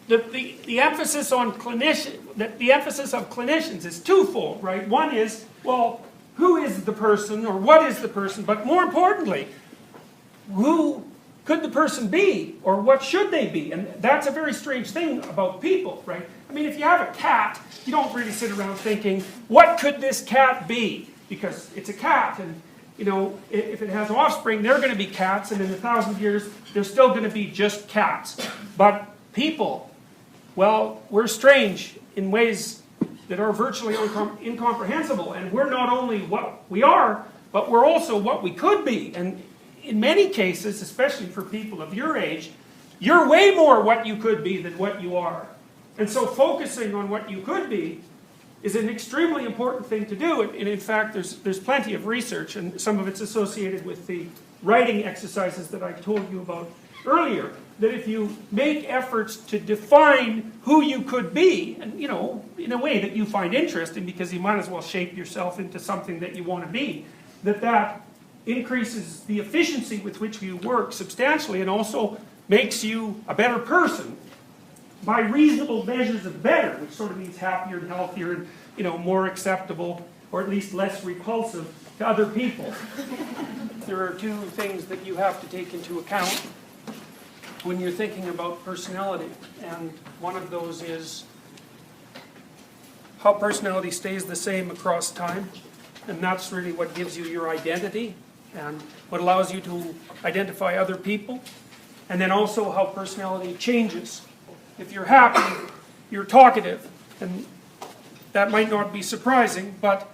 the emphasis on the emphasis of clinicians is twofold, right? One is, well, who is the person, or what is the person? But more importantly, who could the person be, or what should they be? And that's a very strange thing about people, right? I mean, if you have a cat, you don't really sit around thinking, what could this cat be? Because it's a cat, and you know, if it has offspring, they're going to be cats, and in 1,000 years, they're still going to be just cats. But people, well, we're strange in ways that are virtually incomprehensible, and we're not only what we are, but we're also what we could be. And in many cases, especially for people of your age, you're way more what you could be than what you are. And so focusing on what you could be is an extremely important thing to do. And in fact, there's plenty of research, and some of it's associated with the writing exercises that I told you about earlier, that if you make efforts to define who you could be, and you know, in a way that you find interesting, because you might as well shape yourself into something that you want to be, that increases the efficiency with which you work substantially, and also makes you a better person by reasonable measures of better, which sort of means happier and healthier and, you know, more acceptable, or at least less repulsive to other people. There are two things that you have to take into account when you're thinking about personality, and one of those is how personality stays the same across time, and that's really what gives you your identity and what allows you to identify other people, and then also how personality changes. If you're happy, you're talkative, and that might not be surprising, but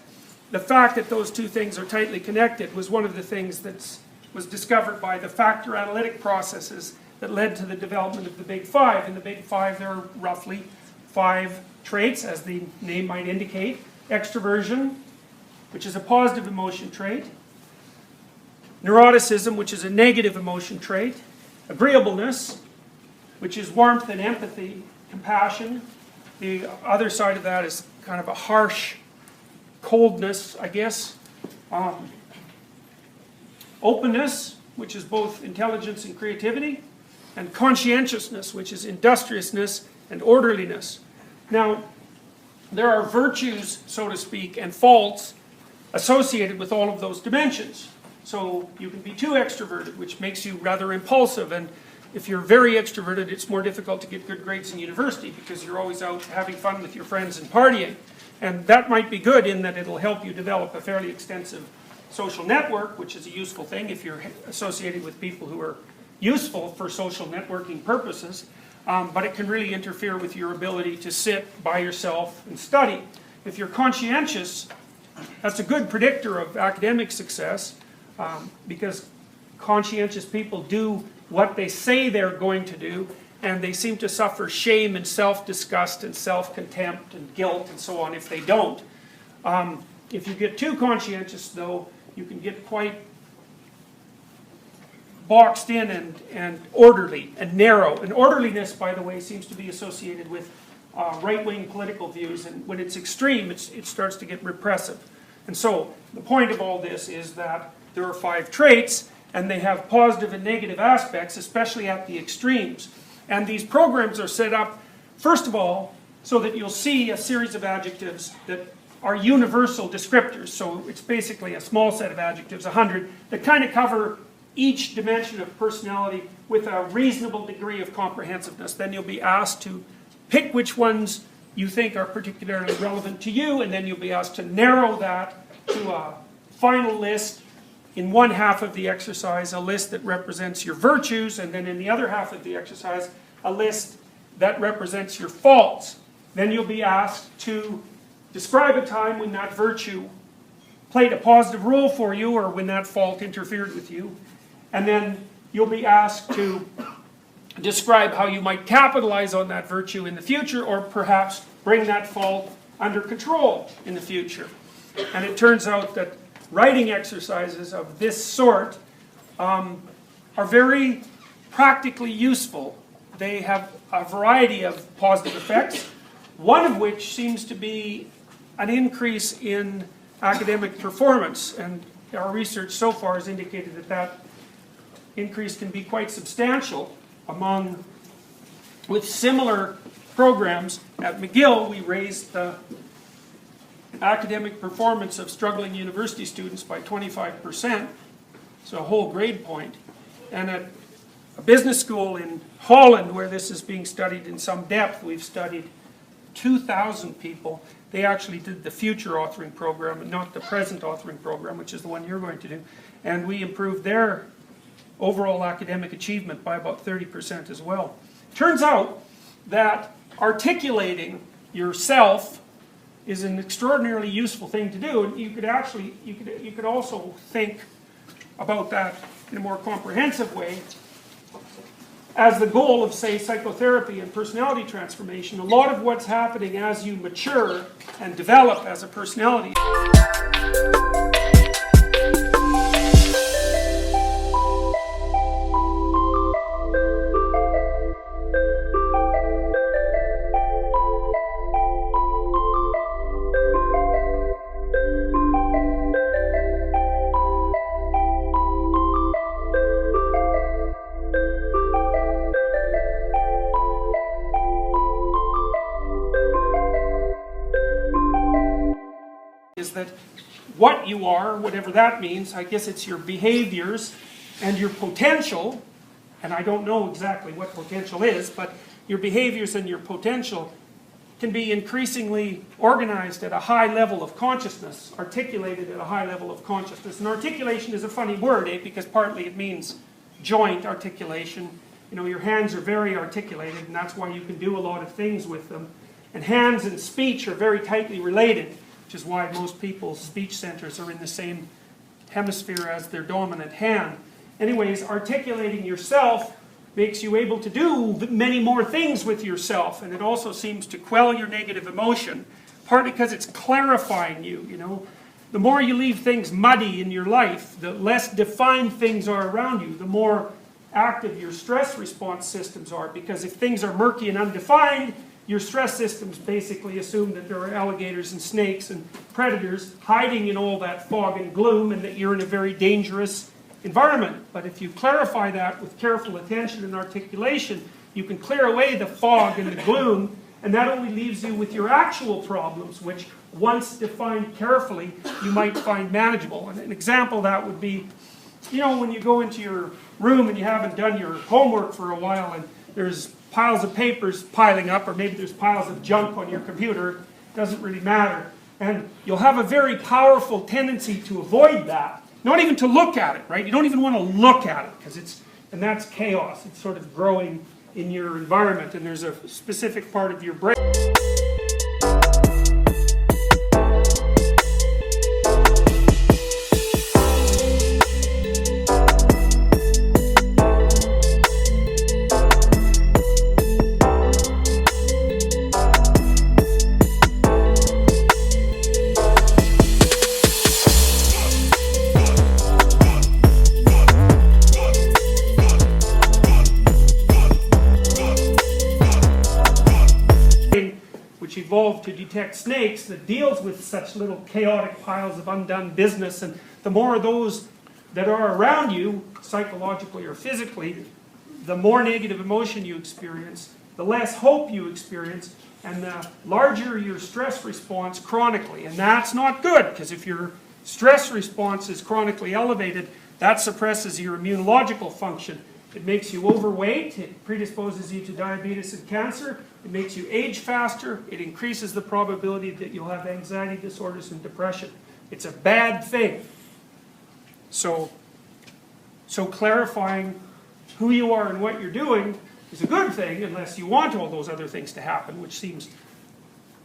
the fact that those two things are tightly connected was one of the things that was discovered by the factor analytic processes that led to the development of the Big Five. In the Big Five, there are roughly 5 traits, as the name might indicate. Extroversion, which is a positive emotion trait. Neuroticism, which is a negative emotion trait. Agreeableness, which is warmth and empathy, compassion. The other side of that is kind of a harsh coldness, I guess. Openness, which is both intelligence and creativity. And conscientiousness, which is industriousness and orderliness. Now, there are virtues, so to speak, and faults associated with all of those dimensions. So you can be too extroverted, which makes you rather impulsive, and if you're very extroverted, it's more difficult to get good grades in university because you're always out having fun with your friends and partying. And that might be good in that it'll help you develop a fairly extensive social network, which is a useful thing if you're associated with people who are useful for social networking purposes, but it can really interfere with your ability to sit by yourself and study. If you're conscientious, that's a good predictor of academic success, because conscientious people do what they say they're going to do, and they seem to suffer shame and self-disgust and self-contempt and guilt and so on if they don't. If you get too conscientious, though, you can get quite boxed in and orderly and narrow. And orderliness, by the way, seems to be associated with right-wing political views, and when it's extreme, it starts to get repressive. And so the point of all this is that there are 5 traits, and they have positive and negative aspects, especially at the extremes. And these programs are set up, first of all, so that you'll see a series of adjectives that are universal descriptors. So it's basically a small set of adjectives, 100, that kind of cover each dimension of personality with a reasonable degree of comprehensiveness. Then you'll be asked to pick which ones you think are particularly relevant to you, and then you'll be asked to narrow that to a final list. In one half of the exercise, a list that represents your virtues, and then in the other half of the exercise, a list that represents your faults. Then you'll be asked to describe a time when that virtue played a positive role for you, or when that fault interfered with you. And then you'll be asked to describe how you might capitalize on that virtue in the future, or perhaps bring that fault under control in the future. And it turns out that writing exercises of this sort are very practically useful. They have a variety of positive effects, one of which seems to be an increase in academic performance. And our research so far has indicated that that increase can be quite substantial among with similar programs. At McGill, we raised the academic performance of struggling university students by 25%, so a whole grade point. And at a business school in Holland, where this is being studied in some depth, we've studied 2,000 people. They actually did the future authoring program and not the present authoring program, which is the one you're going to do. And we improved their overall academic achievement by about 30% as well. Turns out that articulating yourself is an extraordinarily useful thing to do, and you could also think about that in a more comprehensive way as the goal of, say, psychotherapy and personality transformation. A lot of what's happening as you mature and develop as a personality is that what you are, whatever that means, I guess it's your behaviors and your potential, and I don't know exactly what potential is, but your behaviors and your potential can be increasingly organized at a high level of consciousness, articulated at a high level of consciousness. And articulation is a funny word, because partly it means joint articulation. You know, your hands are very articulated, and that's why you can do a lot of things with them. And hands and speech are very tightly related, which is why most people's speech centers are in the same hemisphere as their dominant hand. Anyways, articulating yourself makes you able to do many more things with yourself, and it also seems to quell your negative emotion, partly because it's clarifying you, you know. The more you leave things muddy in your life, the less defined things are around you, the more active your stress response systems are, because if things are murky and undefined, your stress systems basically assume that there are alligators and snakes and predators hiding in all that fog and gloom, and that you're in a very dangerous environment. But if you clarify that with careful attention and articulation, you can clear away the fog and the gloom, and that only leaves you with your actual problems, which, once defined carefully, you might find manageable. And an example of that would be, you know, when you go into your room and you haven't done your homework for a while, and there's piles of papers piling up, or maybe there's piles of junk on your computer, it doesn't really matter. And you'll have a very powerful tendency to avoid that. Not even to look at it, right? You don't even want to look at it, because and that's chaos. It's sort of growing in your environment, and there's a specific part of your brain. Evolved to detect snakes, that deals with such little chaotic piles of undone business, and the more of those that are around you, psychologically or physically, the more negative emotion you experience, the less hope you experience, and the larger your stress response chronically. And that's not good, because if your stress response is chronically elevated, that suppresses your immunological function. It makes you overweight, it predisposes you to diabetes and cancer, it makes you age faster, it increases the probability that you'll have anxiety disorders and depression. It's a bad thing. So clarifying who you are and what you're doing is a good thing, unless you want all those other things to happen, which seems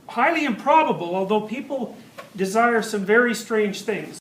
highly improbable, although people desire some very strange things.